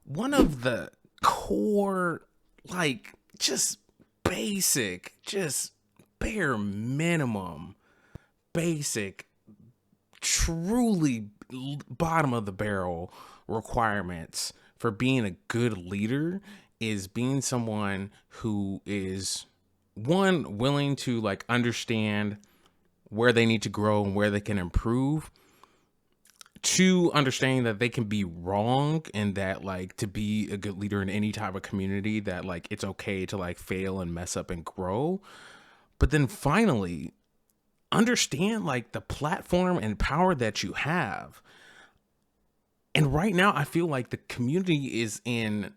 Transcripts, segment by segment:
one of the core, like, just basic, just bare minimum, basic, truly bottom of the barrel requirements for being a good leader is being someone who is, one, willing to like understand where they need to grow and where they can improve. Two, understanding that they can be wrong and that like to be a good leader in any type of community, that like it's okay to like fail and mess up and grow. But then finally, understand like the platform and power that you have. And right now, I feel like the community is in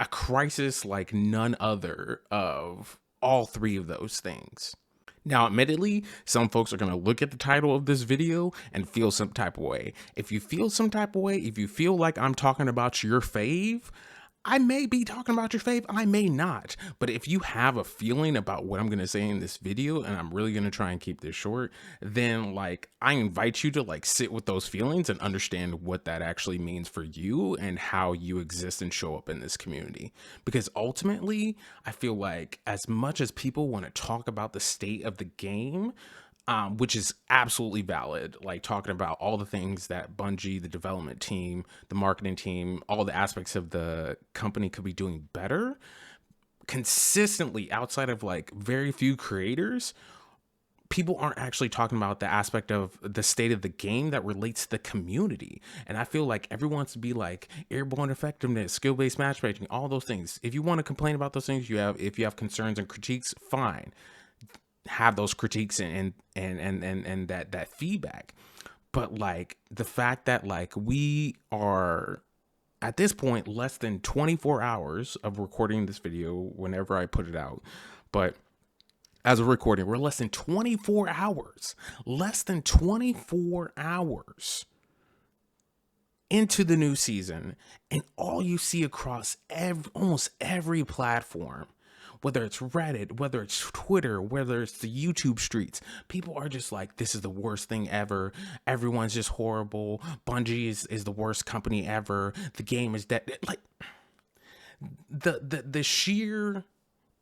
a crisis like none other of all three of those things. Now, admittedly, some folks are going to look at the title of this video and feel some type of way. If you feel some type of way, if you feel like I'm talking about your fave, I may be talking about your fave, I may not. But if you have a feeling about what I'm going to say in this video, and I'm really going to try and keep this short, then like I invite you to like sit with those feelings and understand what that actually means for you and how you exist and show up in this community. Because ultimately, I feel like as much as people want to talk about the state of the game, which is absolutely valid, like talking about all the things that Bungie, the development team, the marketing team, all the aspects of the company could be doing better. Consistently, outside of like very few creators, people aren't actually talking about the aspect of the state of the game that relates to the community. And I feel like everyone wants to be like airborne effectiveness, skill-based matchmaking, all those things. If you want to complain about those things, if you have concerns and critiques, fine. Have those critiques and that feedback. But like the fact that like we are at this point less than 24 hours of recording this video whenever I put it out, but as a recording, we're less than 24 hours into the new season, and all you see across almost every platform, whether it's Reddit, whether it's Twitter, whether it's the YouTube streets, people are just like, this is the worst thing ever. Everyone's just horrible. Bungie is the worst company ever. The game is dead. Like the sheer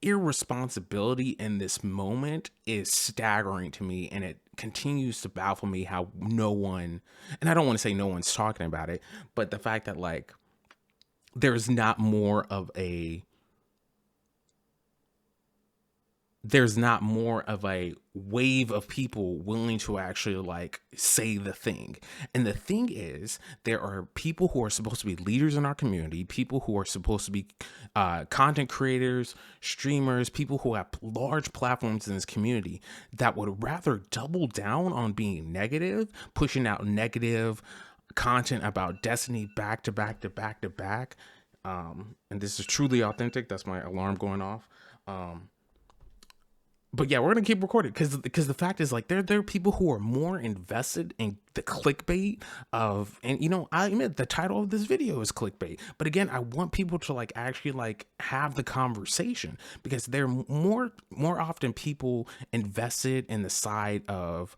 irresponsibility in this moment is staggering to me, and it continues to baffle me how no one, and I don't want to say no one's talking about it, but the fact that like there's not more of a wave of people willing to actually like say the thing. And the thing is, there are people who are supposed to be leaders in our community, people who are supposed to be content creators, streamers, people who have large platforms in this community that would rather double down on being negative, pushing out negative content about Destiny back to back to back to back. And this is truly authentic. That's my alarm going off. But yeah, we're gonna keep recording because the fact is like there are people who are more invested in the clickbait of, and you know, I admit the title of this video is clickbait, but again, I want people to like actually like have the conversation, because there are more often people invested in the side of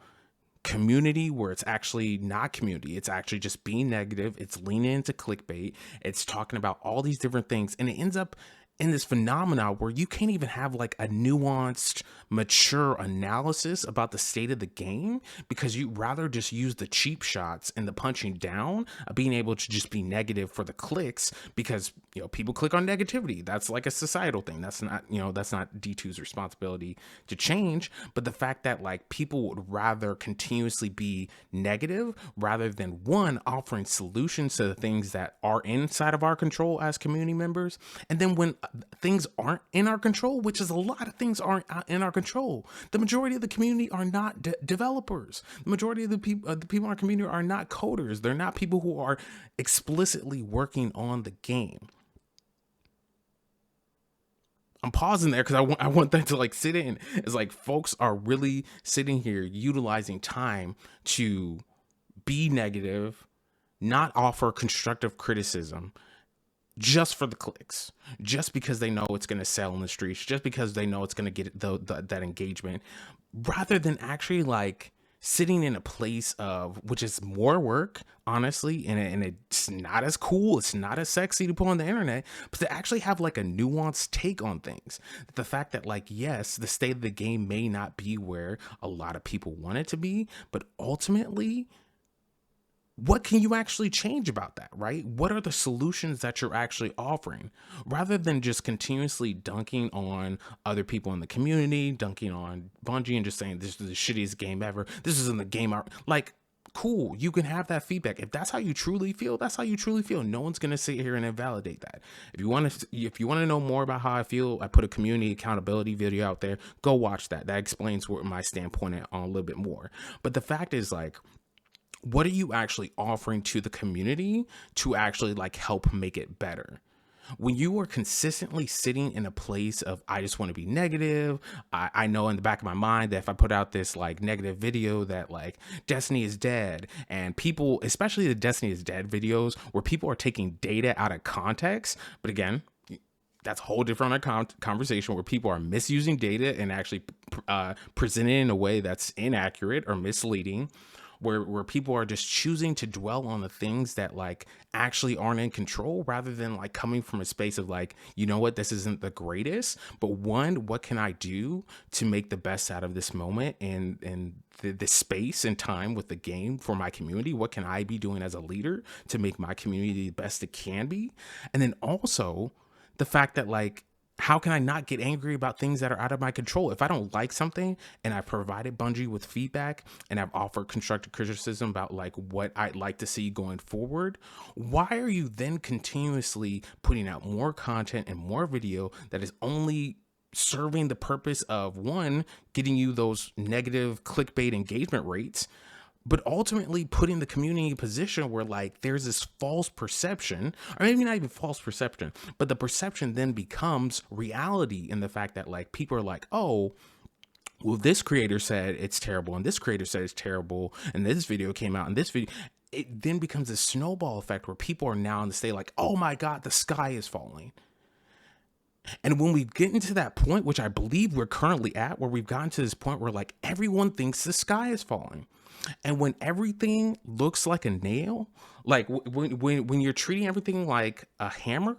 community where it's actually not community, it's actually just being negative, it's leaning into clickbait, it's talking about all these different things, and it ends up in this phenomena where you can't even have like a nuanced, mature analysis about the state of the game, because you rather just use the cheap shots and the punching down of being able to just be negative for the clicks, because you know people click on negativity. That's like a societal thing. That's not, you know, that's not D2's responsibility to change. But the fact that like people would rather continuously be negative rather than, one, offering solutions to the things that are inside of our control as community members, and then when things aren't in our control, which is a lot of things aren't in our control. The majority of the community are not developers. The majority of the people in our community are not coders. They're not people who are explicitly working on the game. I'm pausing there because I want that to like sit in. It's like folks are really sitting here utilizing time to be negative, not offer constructive criticism, just for the clicks, just because they know it's going to sell in the streets, just because they know it's going to get that engagement, rather than actually like sitting in a place of, which is more work, honestly, and it's not as cool, it's not as sexy to put on the internet, but to actually have like a nuanced take on things. The fact that, like, yes, the state of the game may not be where a lot of people want it to be, but ultimately, what can you actually change about that, right? What are the solutions that you're actually offering, rather than just continuously dunking on other people in the community, dunking on Bungie and just saying this is the shittiest game ever, this isn't the game like, cool, you can have that feedback. If that's how you truly feel, that's how you truly feel. No one's going to sit here and invalidate that. If you want to know more about how I feel, I put a community accountability video out there. Go watch that. That explains what my standpoint is on a little bit more. But the fact is, like, what are you actually offering to the community to actually like help make it better? When you are consistently sitting in a place of, I just want to be negative, I know in the back of my mind that if I put out this like negative video that like Destiny is dead, and people, especially the Destiny is dead videos where people are taking data out of context, but again, that's a whole different conversation where people are misusing data and actually presenting it in a way that's inaccurate or misleading, where people are just choosing to dwell on the things that like actually aren't in control, rather than like coming from a space of like, you know what, this isn't the greatest, but one, what can I do to make the best out of this moment and the space and time with the game for my community? What can I be doing as a leader to make my community the best it can be? And then also the fact that, like, how can I not get angry about things that are out of my control? If I don't like something and I've provided Bungie with feedback and I've offered constructive criticism about like what I'd like to see going forward, why are you then continuously putting out more content and more video that is only serving the purpose of, one, getting you those negative clickbait engagement rates, but ultimately putting the community in a position where like there's this false perception, or maybe not even false perception, but the perception then becomes reality in the fact that like people are like, oh, well, this creator said it's terrible, and this creator said it's terrible, and this video came out, and this video, it then becomes a snowball effect where people are now in the state like, oh my God, the sky is falling. And when we get into that point, which I believe we're currently at, where we've gotten to this point where like everyone thinks the sky is falling. And when everything looks like a nail, like when you're treating everything like a hammer,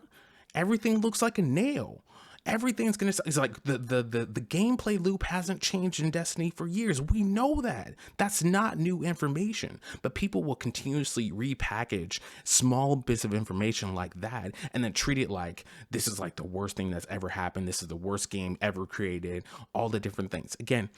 everything looks like a nail. Everything's gonna, it's like the gameplay loop hasn't changed in Destiny for years. We know that. That's not new information. But people will continuously repackage small bits of information like that and then treat it like this is like the worst thing that's ever happened. This is the worst game ever created. All the different things. Again,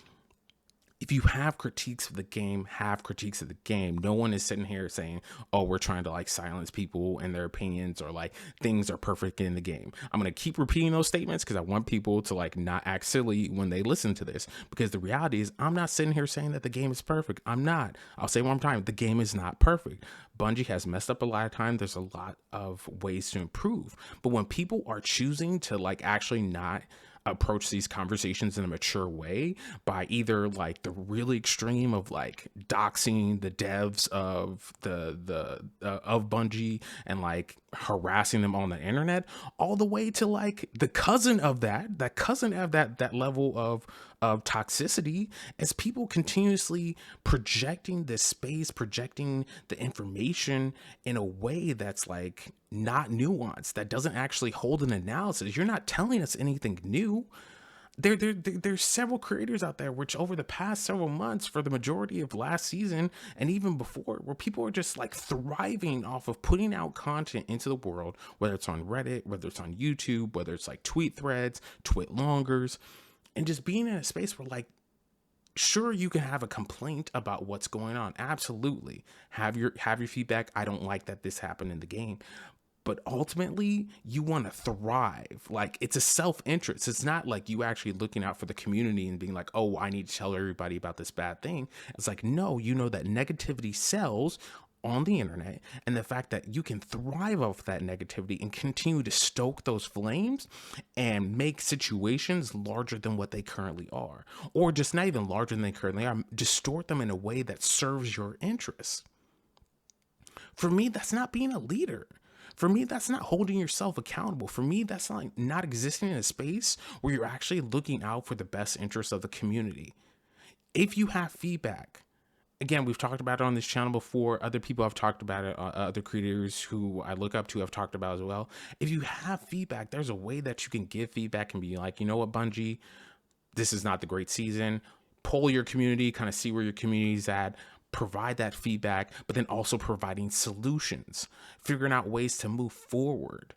if you have critiques of the game, have critiques of the game. No one is sitting here saying, oh, we're trying to like silence people and their opinions, or like things are perfect in the game. I'm going to keep repeating those statements because I want people to like not act silly when they listen to this, because the reality is I'm not sitting here saying that the game is perfect. I'm not. I'll say one more time, the game is not perfect. Bungie has messed up a lot of time. There's a lot of ways to improve. But when people are choosing to like actually not approach these conversations in a mature way by either like the really extreme of like doxing the devs of of Bungie and like harassing them on the internet, all the way to like the cousin of that level of toxicity, as people continuously projecting this space, projecting the information in a way that's like not nuanced, that doesn't actually hold an analysis. You're not telling us anything new. There's several creators out there which over the past several months, for the majority of last season and even before, where people are just like thriving off of putting out content into the world, whether it's on Reddit, whether it's on YouTube, whether it's like tweet threads, twit longers, and just being in a space where like, sure, you can have a complaint about what's going on. Absolutely. Have your feedback. I don't like that this happened in the game. But ultimately, you want to thrive. Like, it's a self-interest. It's not like you actually looking out for the community and being like, oh, I need to tell everybody about this bad thing. It's like, no, you know that negativity sells on the internet, and the fact that you can thrive off that negativity and continue to stoke those flames and make situations larger than what they currently are, or just not even larger than they currently are, distort them in a way that serves your interests. For me, that's not being a leader. For me, that's not holding yourself accountable. For me, that's not existing in a space where you're actually looking out for the best interests of the community. If you have feedback, again, we've talked about it on this channel before. Other people have talked about it. Other creators who I look up to have talked about it as well. If you have feedback, there's a way that you can give feedback and be like, you know what, Bungie, this is not the great season. Poll your community, kind of see where your community's at, provide that feedback, but then also providing solutions, figuring out ways to move forward.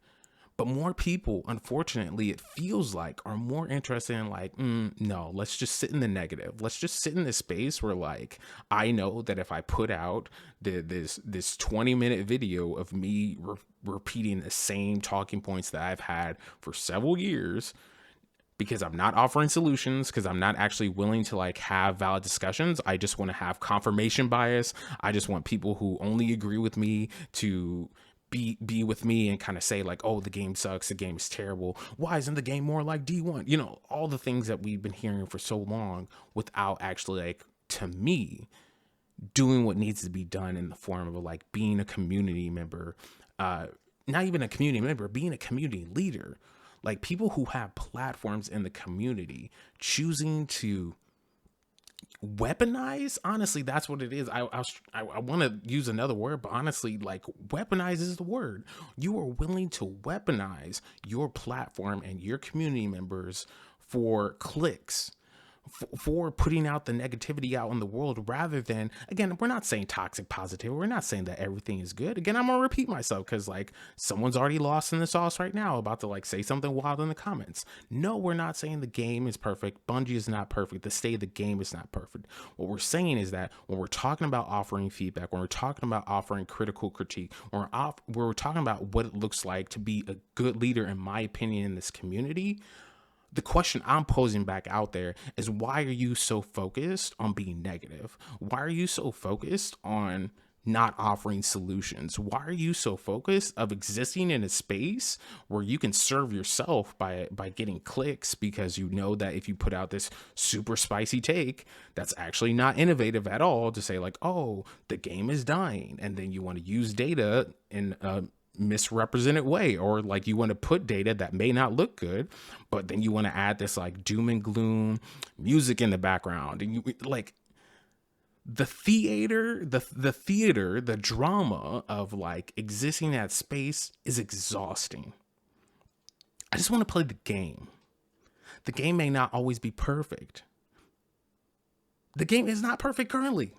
But more people, unfortunately, it feels like, are more interested in like, no, let's just sit in the negative. Let's just sit in this space where like, I know that if I put out this 20-minute video of me repeating the same talking points that I've had for several years, because I'm not offering solutions, because I'm not actually willing to like have valid discussions. I just want to have confirmation bias. I just want people who only agree with me to be with me and kind of say like, oh, the game sucks, the game is terrible, why isn't the game more like D1, you know, all the things that we've been hearing for so long, without actually, like, to me, doing what needs to be done in the form of like being a community member, not even a community member, being a community leader, like people who have platforms in the community choosing to weaponize. Honestly, that's what it is. I want to use another word, but honestly, like, weaponize is the word. You are willing to weaponize your platform and your community members for clicks, for putting out the negativity out in the world, rather than, again, we're not saying toxic positivity. We're not saying that everything is good. Again, I'm gonna repeat myself because like someone's already lost in the sauce right now about to like say something wild in the comments. No, we're not saying the game is perfect. Bungie is not perfect. The state of the game is not perfect. What we're saying is that when we're talking about offering feedback, when we're talking about offering critical critique, when we're talking about what it looks like to be a good leader, in my opinion, in this community, the question I'm posing back out there is, why are you so focused on being negative? Why are you so focused on not offering solutions? Why are you so focused of existing in a space where you can serve yourself by getting clicks, because you know that if you put out this super spicy take that's actually not innovative at all, to say like, oh, the game is dying, and then you want to use data in misrepresented way, or like you want to put data that may not look good, but then you want to add this like doom and gloom music in the background, and you like the theater, the drama of like existing in that space is exhausting. I just want to play the game. The game may not always be perfect. The game is not perfect currently.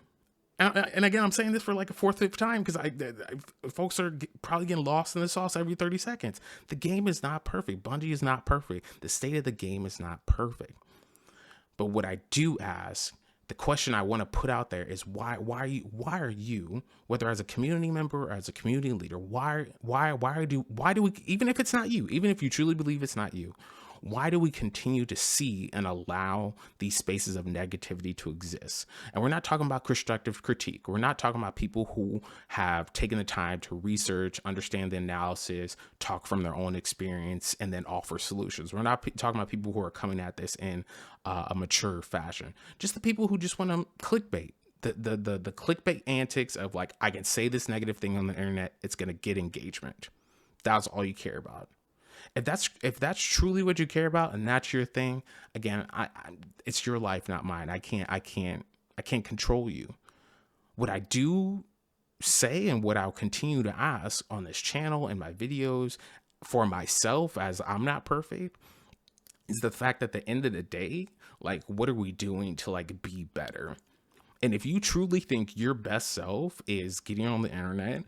And again, I'm saying this for like a fourth, fifth time, because folks are probably getting lost in the sauce every 30 seconds. The game is not perfect. Bungie is not perfect. The state of the game is not perfect. But what I do ask, the question I want to put out there is, why are you, whether as a community member or as a community leader, why do we, even if it's not you, even if you truly believe it's not you, why do we continue to see and allow these spaces of negativity to exist? And we're not talking about constructive critique. We're not talking about people who have taken the time to research, understand the analysis, talk from their own experience, and then offer solutions. We're not talking about people who are coming at this in a mature fashion. Just the people who just want to clickbait. The clickbait antics of like, I can say this negative thing on the internet, it's going to get engagement. That's all you care about. If that's truly what you care about and that's your thing, again, it's your life, not mine. I can't control you. What I do say and what I'll continue to ask on this channel and my videos for myself, as I'm not perfect, is the fact that at the end of the day, like, what are we doing to like be better? And if you truly think your best self is getting on the internet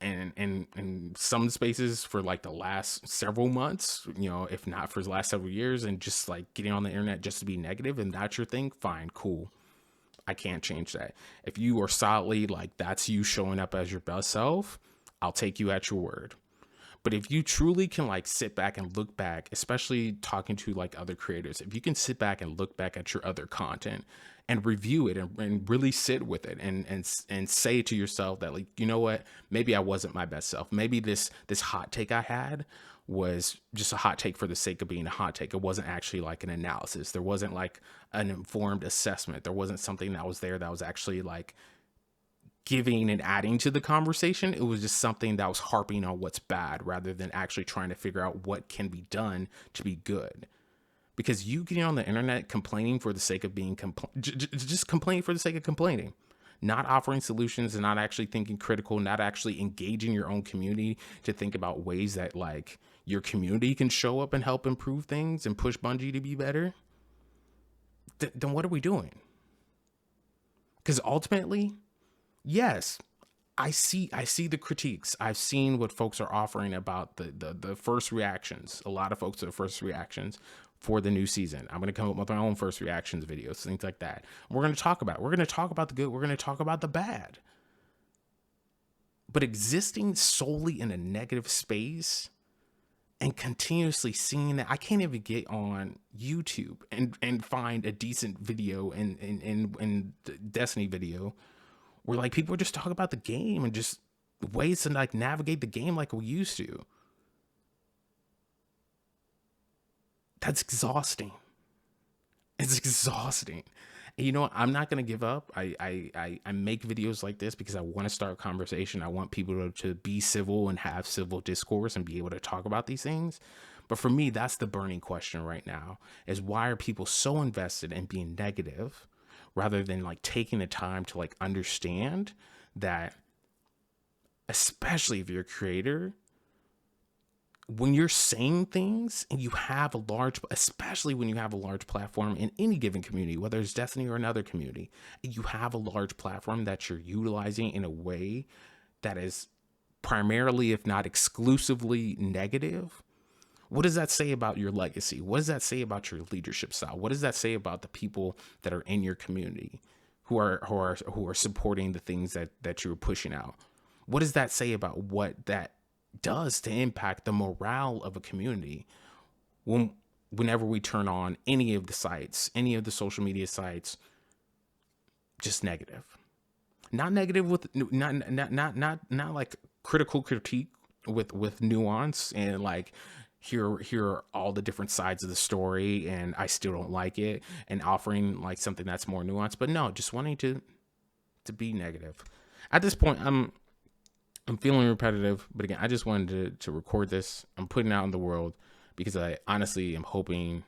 and some spaces for like the last several months, you know, if not for the last several years, and just like getting on the internet just to be negative, and that's your thing, fine, cool. I can't change that. If you are solidly like, that's you showing up as your best self, I'll take you at your word. But if you truly can like sit back and look back, especially talking to like other creators, if you can sit back and look back at your other content and review it and really sit with it and say to yourself that, like, you know what, maybe I wasn't my best self. Maybe this hot take I had was just a hot take for the sake of being a hot take. It wasn't actually like an analysis. There wasn't like an informed assessment. There wasn't something that was there that was actually like giving and adding to the conversation. It was just something that was harping on what's bad rather than actually trying to figure out what can be done to be good. Because you getting on the internet complaining for the sake of being just complaining for the sake of complaining, not offering solutions and not actually thinking critical, not actually engaging your own community to think about ways that like your community can show up and help improve things and push Bungie to be better, then what are we doing? Because ultimately, yes, I see the critiques. I've seen what folks are offering about the first reactions. A lot of folks are first reactions for the new season. I'm going to come up with my own first reactions videos, things like that. We're going to talk about it. We're going to talk about the good. We're going to talk about the bad. But existing solely in a negative space and continuously seeing that, I can't even get on YouTube and find a decent video in Destiny video where like people are just talking about the game and just ways to like navigate the game like we used to. That's exhausting. It's exhausting. And you know what? I'm not going to give up. I make videos like this because I want to start a conversation. I want people to be civil and have civil discourse and be able to talk about these things. But for me, that's the burning question right now, is why are people so invested in being negative rather than like taking the time to like understand that, especially if you're a creator, when you're saying things and you have a large, especially when you have a large platform in any given community, whether it's Destiny or another community, you have a large platform that you're utilizing in a way that is primarily, if not exclusively, negative. What does that say about your legacy? What does that say about your leadership style? What does that say about the people that are in your community who are supporting the things that you're pushing out? What does that say about what that does to impact the morale of a community whenever we turn on any of the sites, any of the social media sites, just negative? Not negative with not like critical critique with nuance and like here are all the different sides of the story and I still don't like it, and offering like something that's more nuanced, but no, just wanting to be negative. At this point, I'm feeling repetitive, but again, I just wanted to record this. I'm putting it out in the world because I honestly am hoping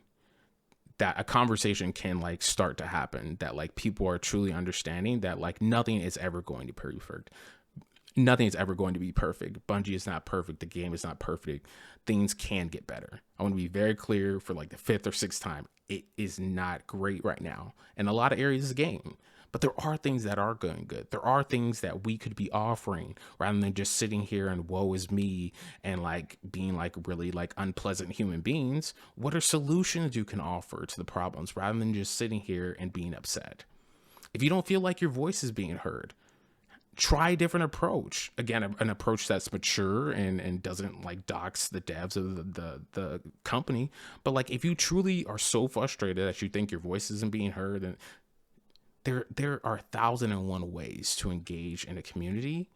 that a conversation can like start to happen, that like people are truly understanding that like nothing is ever going to be perfect. Nothing is ever going to be perfect. Bungie is not perfect. The game is not perfect. Things can get better. I want to be very clear for like the 5th or 6th time. It is not great right now in a lot of areas of the game. But there are things that are going good. There are things that we could be offering rather than just sitting here and woe is me and like being like really like unpleasant human beings. What are solutions you can offer to the problems rather than just sitting here and being upset? If you don't feel like your voice is being heard, try a different approach. Again, an approach that's mature and doesn't like dox the devs of the company. But like if you truly are so frustrated that you think your voice isn't being heard, then there are 1,001 ways to engage in a community.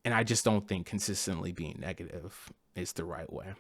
And I just don't think consistently being negative is the right way.